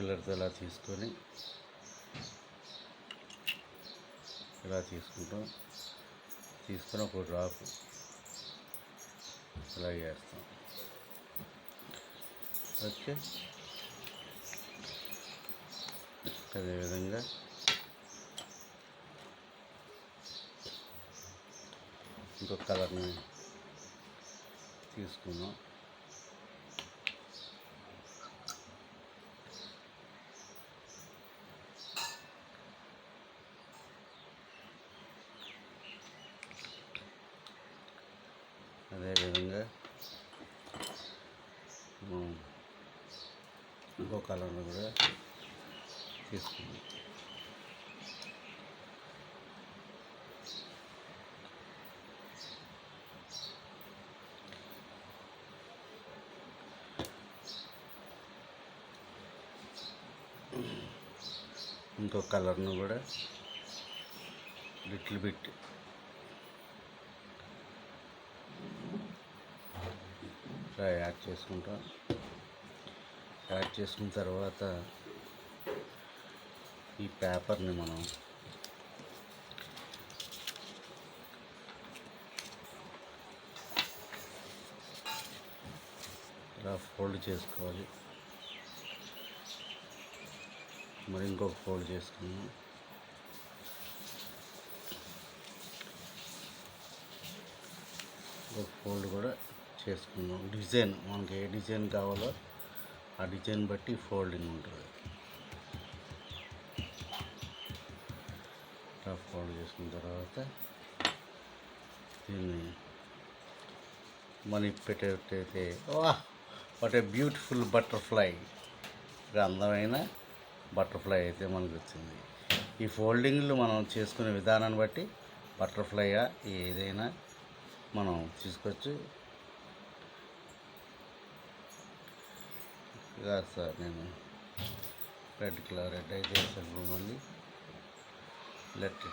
పిల్లర్తో ఇలా తీసుకొని ఇలా తీసుకొని ఒక డ్రాప్ ఇలా వేస్తాం. ఓకే, అదేవిధంగా ఇంకొక కలర్ని తీసుకున్నాం. అదేవిధంగా ఇంకో కలర్ను కూడా తీసుకున్నాం. ఇంకో కలర్ను కూడా లిటిల్ బిట్ యాడ్ చేసుకుంటాం. యాడ్ చేసుకున్న తర్వాత ఈ పేపర్ని మనం ఇలా ఫోల్డ్ చేసుకోవాలి. మరి ఇంకొక ఫోల్డ్ చేసుకున్నాం. ఇంకొక ఫోల్డ్ కూడా చేసుకున్నాం. డిజైన్ మనకి ఏ డిజైన్ కావాలో ఆ డిజైన్ బట్టి ఫోల్డింగ్ ఉంటుంది. ఇలా ఫోల్డ్ చేసుకున్న తర్వాత దీన్ని మనం పెట్టేటైతే వాట్ ఏ బ్యూటిఫుల్ బటర్ఫ్లై, అందమైన బటర్ఫ్లై అయితే మనకు వచ్చింది. ఈ ఫోల్డింగ్లు మనం చేసుకునే విధానాన్ని బట్టి బటర్ఫ్లైయా ఏదైనా మనం తీసుకోవచ్చు. కాదు సార్, నేను రెడ్ అయితే మళ్ళీ లెట్